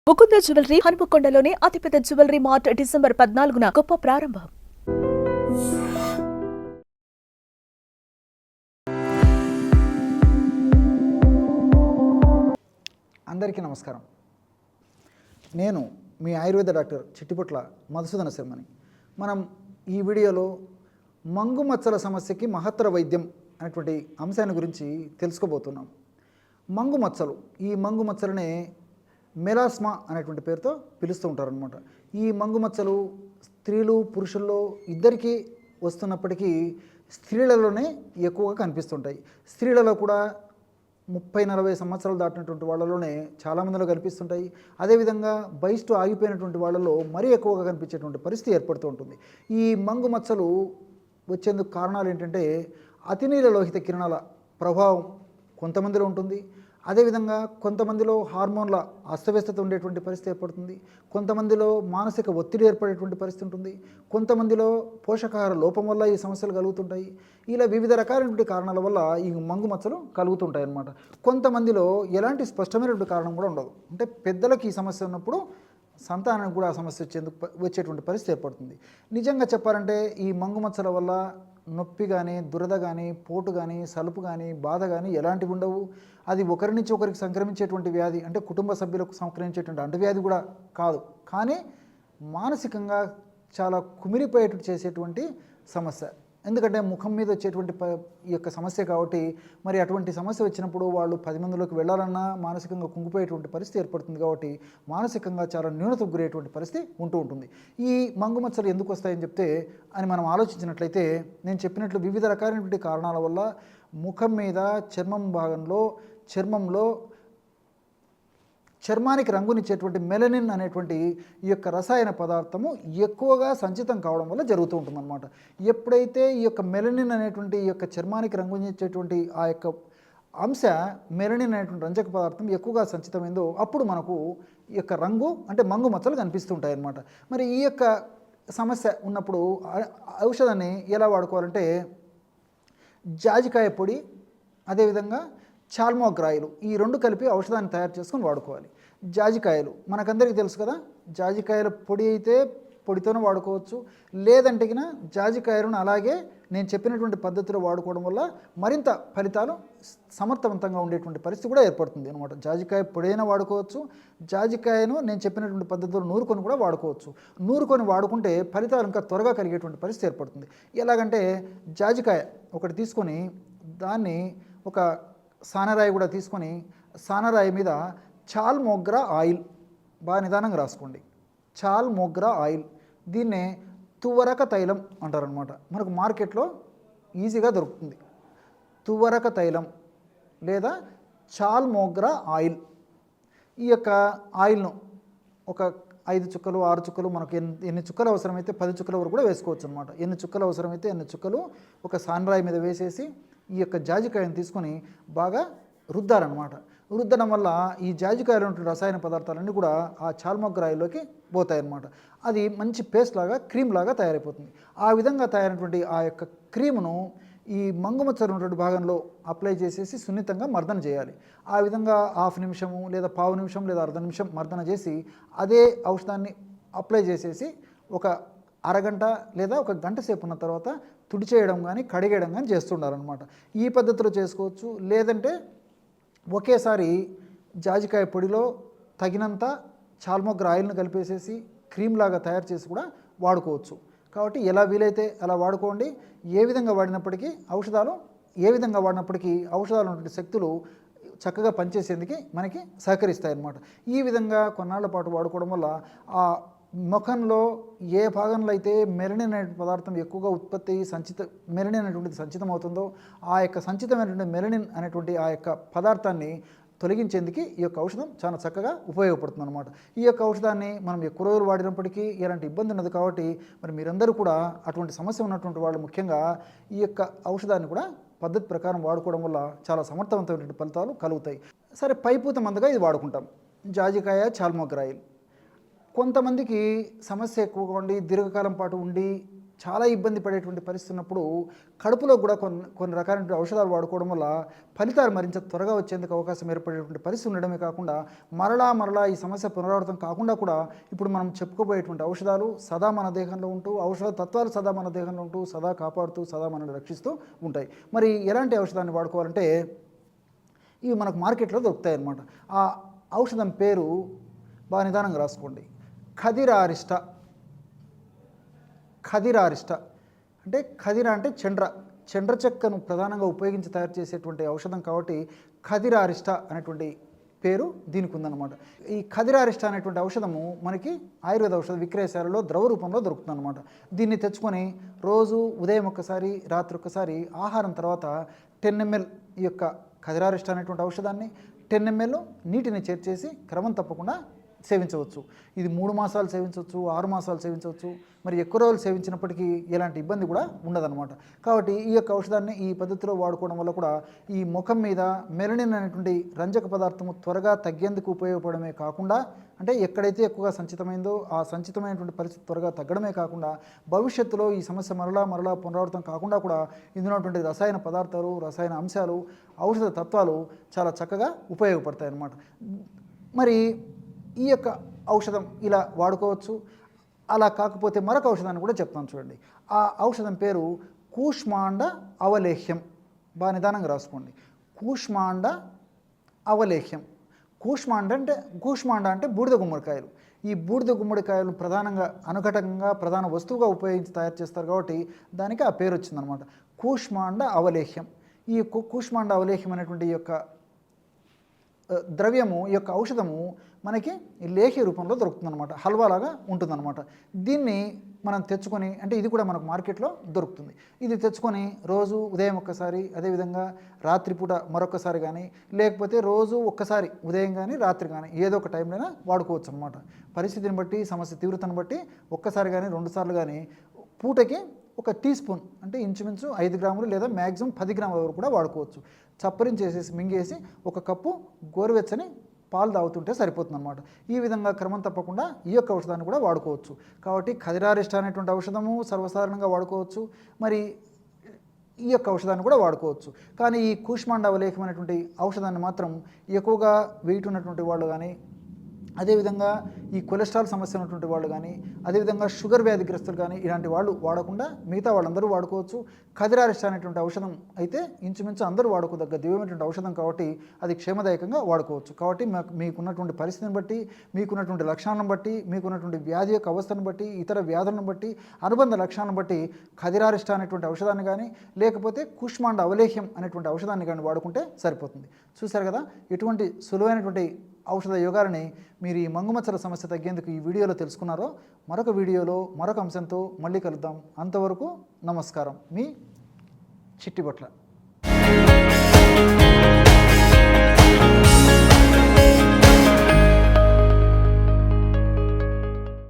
Mukunda jewellery హనుమకొండలోని అతిపెద్ద jewellery mart December 14న గొప్ప ప్రారంభం. అందరికీ నమస్కారం. నేను మీ ఆయుర్వేద డాక్టర్ చిట్టిపుట్ల మధుసూదన శర్మని. మనం ఈ వీడియోలో మంగు మచ్చల సమస్యకి మహత్తర వైద్యం అనేటువంటి అంశాన్ని గురించి తెలుసుకోబోతున్నాం. మంగు మచ్చలు, ఈ మంగు మచ్చలనే మెలాస్మా అనేటువంటి పేరుతో పిలుస్తూ ఉంటారనమాట. ఈ మంగు మచ్చలు స్త్రీలు పురుషుల్లో ఇద్దరికీ వస్తున్నప్పటికీ స్త్రీలలోనే ఎక్కువగా కనిపిస్తుంటాయి. స్త్రీలలో కూడా 30-40 సంవత్సరాలు దాటినటువంటి వాళ్ళలోనే చాలామందిలో కనిపిస్తుంటాయి. అదేవిధంగా బహిష్టు ఆగిపోయినటువంటి వాళ్ళలో మరీ ఎక్కువగా కనిపించేటువంటి పరిస్థితి ఏర్పడుతూ ఉంటుంది. ఈ మంగు మచ్చలు వచ్చేందుకు కారణాలు ఏంటంటే అతినీల లోహిత కిరణాల ప్రభావం కొంతమందిలో ఉంటుంది. అదేవిధంగా కొంతమందిలో హార్మోన్ల అస్తవ్యస్తత ఉండేటువంటి పరిస్థితి ఏర్పడుతుంది. కొంతమందిలో మానసిక ఒత్తిడి ఏర్పడేటువంటి పరిస్థితి ఉంటుంది. కొంతమందిలో పోషకాహార లోపం వల్ల ఈ సమస్యలు కలుగుతుంటాయి. ఇలా వివిధ రకాలైనటువంటి కారణాల వల్ల ఈ మంగు మచ్చలు కలుగుతుంటాయి అన్నమాట. కొంతమందిలో ఎలాంటి స్పష్టమైనటువంటి కారణం కూడా ఉండదు. అంటే పెద్దలకు ఈ సమస్య ఉన్నప్పుడు సంతానానికి కూడా ఆ సమస్య వచ్చేటువంటి పరిస్థితి ఏర్పడుతుంది. నిజంగా చెప్పాలంటే ఈ మంగు మచ్చల వల్ల నొప్పి కానీ, దురద కానీ, పోటు కానీ, సలుపు కానీ, బాధ కానీ ఎలాంటివి ఉండవు. అది ఒకరి నుంచి ఒకరికి సంక్రమించేటువంటి వ్యాధి, అంటే కుటుంబ సభ్యులకు సంక్రమించేటువంటి అంటువ్యాధి కూడా కాదు. కానీ మానసికంగా చాలా కుమిలిపోయేటట్టు చేసేటువంటి సమస్య. ఎందుకంటే ముఖం మీద వచ్చేటువంటి ఈ యొక్క సమస్య కాబట్టి మరి అటువంటి సమస్య వచ్చినప్పుడు వాళ్ళు 10 మందిలోకి వెళ్ళాలన్నా మానసికంగా కుంగిపోయేటువంటి పరిస్థితి ఏర్పడుతుంది. కాబట్టి మానసికంగా చాలా న్యూనతకు గురయ్యేటువంటి పరిస్థితి ఉంటూ ఉంటుంది. ఈ మంగు మచ్చలు ఎందుకు వస్తాయని చెప్తే అని మనం ఆలోచించినట్లయితే నేను చెప్పినట్లు వివిధ రకాలైనటువంటి కారణాల వల్ల ముఖం మీద చర్మంలో చర్మానికి రంగునిచ్చేటువంటి మెలనిన్ అనేటువంటి ఈ యొక్క రసాయన పదార్థము ఎక్కువగా సంచితం కావడం వల్ల జరుగుతూ ఉంటుందన్నమాట. ఎప్పుడైతే ఈ యొక్క మెలనిన్ అనేటువంటి ఈ యొక్క చర్మానికి రంగునిచ్చేటువంటి ఆ యొక్క అంశ మెలనిన్ అనేటువంటి రంజక పదార్థం ఎక్కువగా సంచితమైందో అప్పుడు మనకు ఈ యొక్క రంగు అంటే మంగు మచ్చలు కనిపిస్తుంటాయి అన్నమాట. మరి ఈ యొక్క సమస్య ఉన్నప్పుడు ఔషధాన్ని ఎలా వాడుకోవాలంటే జాజికాయ పొడి, అదేవిధంగా చాల్మోగ్రాయిలు, ఈ రెండు కలిపి ఔషధాన్ని తయారు చేసుకొని వాడుకోవాలి. జాజికాయలు మనకందరికీ తెలుసు కదా, జాజికాయల పొడి అయితే పొడితోనే వాడుకోవచ్చు. లేదంటే కినా జాజికాయలను అలాగే నేను చెప్పినటువంటి పద్ధతిలో వాడుకోవడం వల్ల మరింత ఫలితాలు సమర్థవంతంగా ఉండేటువంటి పరిస్థితి కూడా ఏర్పడుతుంది అనమాట. జాజికాయ పొడి అయినా వాడుకోవచ్చు, జాజికాయను నేను చెప్పినటువంటి పద్ధతిలో నూరుకొని కూడా వాడుకోవచ్చు. నూరుకొని వాడుకుంటే ఫలితాలు ఇంకా త్వరగా కలిగేటువంటి పరిస్థితి ఏర్పడుతుంది. ఎలాగంటే జాజికాయ ఒకటి తీసుకొని దాన్ని ఒక సానరాయి కూడా తీసుకొని సానరాయి మీద చాల్మోగ్రా ఆయిల్ బాగా నిదానంగా రాసుకోండి. చాల్మోగ్రా ఆయిల్, దీన్నే తువరక తైలం అంటారనమాట. మనకు మార్కెట్లో ఈజీగా దొరుకుతుంది. తువరక తైలం లేదా చాల్మోగ్రా ఆయిల్. ఈ యొక్క ఆయిల్ను ఒక 5 చుక్కలు 6 చుక్కలు మనకు ఎన్ని చుక్కలు అవసరమైతే 10 చుక్కల వరకు కూడా వేసుకోవచ్చు అనమాట. ఎన్ని చుక్కలు అవసరమైతే ఎన్ని చుక్కలు ఒక సానరాయి మీద వేసేసి ఈ యొక్క జాజికాయను తీసుకొని బాగా రుద్దారనమాట. రుద్దడం వల్ల ఈ జాజికాయలో ఉన్న రసాయన పదార్థాలన్నీ కూడా ఆ చాల్మోగ్రాయిలోకి పోతాయన్నమాట. అది మంచి పేస్ట్ లాగా క్రీమ్ లాగా తయారైపోతుంది. ఆ విధంగా తయారైనటువంటి ఆ యొక్క క్రీమును ఈ మంగుమచ్చలు ఉన్నటువంటి భాగంలో అప్లై చేసేసి సున్నితంగా మర్దన చేయాలి. ఆ విధంగా 1/2 నిమిషము లేదా 15 నిమిషం లేదా అర్ధ నిమిషం మర్దన చేసి అదే ఔషధాన్ని అప్లై చేసేసి ఒక అరగంట లేదా ఒక గంట సేపు ఉన్న తర్వాత తుడిచేయడం కానీ కడిగేయడం కానీ చేస్తుండాలన్నమాట. ఈ పద్ధతిలో చేసుకోవచ్చు. లేదంటే ఒకేసారి జాజికాయ పొడిలో తగినంత చాల్మోగ్రా ఆయిల్ను కలిపేసేసి క్రీమ్ లాగా తయారు చేసి కూడా వాడుకోవచ్చు. కాబట్టి ఎలా వీలైతే అలా వాడుకోండి. ఏ విధంగా వాడినప్పటికీ ఔషధాలు ఉన్నటువంటి శక్తులు చక్కగా పనిచేసేందుకు మనకి సహకరిస్తాయన్నమాట. ఈ విధంగా కొన్నాళ్ల పాటు వాడుకోవడం వల్ల ఆ ముఖంలో ఏ భాగంలో అయితే మెలనిన్ అనే పదార్థం ఎక్కువగా ఉత్పత్తి మెలనిన్ అనేటువంటిది సంచితం అవుతుందో ఆ యొక్క సంచితమైనటువంటి మెలనిన్ అనేటువంటి ఆ యొక్క పదార్థాన్ని తొలగించేందుకు ఈ యొక్క ఔషధం చాలా చక్కగా ఉపయోగపడుతుంది అనమాట. ఈ యొక్క ఔషధాన్ని మనం ఎక్కువ రోజులు వాడినప్పటికీ ఎలాంటి ఇబ్బంది ఉన్నది. కాబట్టి మరి మీరందరూ కూడా అటువంటి సమస్య ఉన్నటువంటి వాళ్ళు ముఖ్యంగా ఈ యొక్క ఔషధాన్ని కూడా పద్ధతి ప్రకారం వాడుకోవడం వల్ల చాలా సమర్థవంతమైనటువంటి ఫలితాలు కలుగుతాయి. సరే, పైపూత మందుగా ఇది వాడుకుంటాం జాజికాయ చాల్మోగ్రాయిల్. కొంతమందికి సమస్య ఎక్కువగా ఉండి దీర్ఘకాలం పాటు ఉండి చాలా ఇబ్బంది పడేటువంటి పరిస్థితి ఉన్నప్పుడు కడుపులో కూడా కొన్ని రకాలైన ఔషధాలు వాడుకోవడం వల్ల ఫలితాలు మరింత త్వరగా వచ్చేందుకు అవకాశం ఏర్పడేటువంటి పరిస్థితి ఉండడమే కాకుండా మరలా ఈ సమస్య పునరావృతం కాకుండా కూడా ఇప్పుడు మనం చెప్పుకోబోయేటువంటి ఔషధాలు సదా మన దేహంలో ఉంటూ ఔషధ తత్వాలు సదా మన దేహంలో ఉంటూ సదా కాపాడుతూ సదా మనల్ని రక్షిస్తూ ఉంటాయి. మరి ఎలాంటి ఔషధాన్ని వాడుకోవాలంటే ఇవి మనకు మార్కెట్లో దొరుకుతాయి అన్నమాట. ఆ ఔషధం పేరు బాగా నిదానంగా రాసుకోండి. ఖదిరారిష్ట. ఖదిరారిష్ట అంటే ఖదిర అంటే చండ్ర చెక్కను ప్రధానంగా ఉపయోగించి తయారు చేసేటువంటి ఔషధం కాబట్టి ఖదిరారిష్ట అనేటువంటి పేరు దీనికి ఉందన్నమాట. ఈ ఖదిరారిష్ట అనేటువంటి ఔషధము మనకి ఆయుర్వేద ఔషధ విక్రయశాలలో ద్రవ రూపంలో దొరుకుతుందన్నమాట. దీన్ని తెచ్చుకొని రోజు ఉదయం ఒక్కసారి రాత్రి ఒక్కసారి ఆహారం తర్వాత 10 ml ఈ యొక్క ఖదిరారిష్ట అనేటువంటి ఔషధాన్ని 10 ml నీటిని చేర్చేసి క్రమం తప్పకుండా సేవించవచ్చు. ఇది 3 మాసాలు సేవించవచ్చు, 6 మాసాలు సేవించవచ్చు. మరి ఎక్కువ రోజులు సేవించినప్పటికీ ఎలాంటి ఇబ్బంది కూడా ఉండదన్నమాట. కాబట్టి ఈ యొక్క ఔషధాన్ని ఈ పద్ధతిలో వాడుకోవడం వల్ల కూడా ఈ ముఖం మీద మెలనిన్ అనేటువంటి రంజక పదార్థము త్వరగా తగ్గేందుకు ఉపయోగపడమే కాకుండా, అంటే ఎక్కడైతే ఎక్కువగా సంచితమైందో ఆ సంచితమైనటువంటి పరిస్థితి త్వరగా తగ్గడమే కాకుండా భవిష్యత్తులో ఈ సమస్య మరలా పునరావృతం కాకుండా కూడా ఇందులో ఉన్నటువంటి రసాయన పదార్థాలు, రసాయన అంశాలు, ఔషధ తత్వాలు చాలా చక్కగా ఉపయోగపడతాయి అన్నమాట. మరి ఈ యొక్క ఔషధం ఇలా వాడుకోవచ్చు. అలా కాకపోతే మరొక ఔషధాన్ని కూడా చెప్తాను చూడండి. ఆ ఔషధం పేరు కూష్మాండ అవలేహ్యం. బాగా నిదానంగా రాసుకోండి. కూష్మాండ అవలేహ్యం. కూష్మాండ అంటే బూడిద గుమ్మడికాయలు. ఈ బూడిద గుమ్మడికాయలు ప్రధానంగా అనుఘటకంగా ప్రధాన వస్తువుగా ఉపయోగించి తయారు చేస్తారు కాబట్టి దానికి ఆ పేరు వచ్చిందనమాట. కూష్మాండ అవలేహ్యం. ఈ కూష్మాండ అవలేహ్యం అనేటువంటి ఈ యొక్క ద్రవ్యము, ఈ యొక్క ఔషధము మనకి లేహ్య రూపంలో దొరుకుతుందన్నమాట. హల్వాలాగా ఉంటుందన్నమాట. దీన్ని మనం తెచ్చుకొని, అంటే ఇది కూడా మనకు మార్కెట్లో దొరుకుతుంది. ఇది తెచ్చుకొని రోజు ఉదయం ఒక్కసారి, అదేవిధంగా రాత్రిపూట మరొకసారి కానీ, లేకపోతే రోజు ఒక్కసారి ఉదయం కానీ రాత్రి కానీ ఏదో ఒక టైంలోనే వాడుకోవచ్చు అనమాట. పరిస్థితిని బట్టి, సమస్య తీవ్రతను బట్టి ఒక్కసారి కానీ 2 సార్లు కానీ పూటకి ఒక టీ స్పూన్ అంటే ఇంచుమించు 5 గ్రాములు లేదా మ్యాక్సిమం 10 గ్రాముల వరకు కూడా వాడుకోవచ్చు. చప్పరించేసేసి మింగేసి 1 కప్పు గోరువెచ్చని పాలు తాగుతుంటే సరిపోతుంది అనమాట. ఈ విధంగా క్రమం తప్పకుండా ఈ యొక్క ఔషధాన్ని కూడా వాడుకోవచ్చు. కాబట్టి ఖదిరారిష్ట అనేటువంటి ఔషధము సర్వసాధారణంగా వాడుకోవచ్చు. మరి ఈ యొక్క ఔషధాన్ని కూడా వాడుకోవచ్చు. కానీ ఈ కూష్మాండ అవలేహమైనటువంటి ఔషధాన్ని మాత్రం ఎక్కువగా వెయిట్ ఉన్నటువంటి వాళ్ళు కానీ, అదేవిధంగా ఈ కొలెస్ట్రాల్ సమస్య ఉన్నటువంటి వాళ్ళు కానీ, అదేవిధంగా షుగర్ వ్యాధిగ్రస్తులు కానీ ఇలాంటి వాళ్ళు వాడకుండా మిగతా వాళ్ళందరూ వాడుకోవచ్చు. ఖదిరారిష్ట అనేటువంటి ఔషధం అయితే ఇంచుమించు అందరూ వాడుకోదగ్గ దివ్యమైనటువంటి ఔషధం కాబట్టి అది క్షేమదాయకంగా వాడుకోవచ్చు. కాబట్టి మీకున్నటువంటి పరిస్థితిని బట్టి, మీకున్నటువంటి లక్షణాలను బట్టి, మీకున్నటువంటి వ్యాధి యొక్క అవస్థను బట్టి, ఇతర వ్యాధులను బట్టి, అనుబంధ లక్షణాలను బట్టి ఖదిరారిష్ట అనేటువంటి ఔషధాన్ని కానీ, లేకపోతే కూష్మాండ అవలేహ్యం అనేటువంటి ఔషధాన్ని కానీ వాడుకుంటే సరిపోతుంది. చూశారు కదా, ఎటువంటి సులువైనటువంటి ఔషధ యోగాలని మీరు ఈ మంగుమచ్చల సమస్య తగ్గేందుకు ఈ వీడియోలో తెలుసుకున్నారో, మరొక వీడియోలో మరొక అంశంతో మళ్ళీ కలుద్దాం. అంతవరకు నమస్కారం. మీ చిట్టిబొట్ల.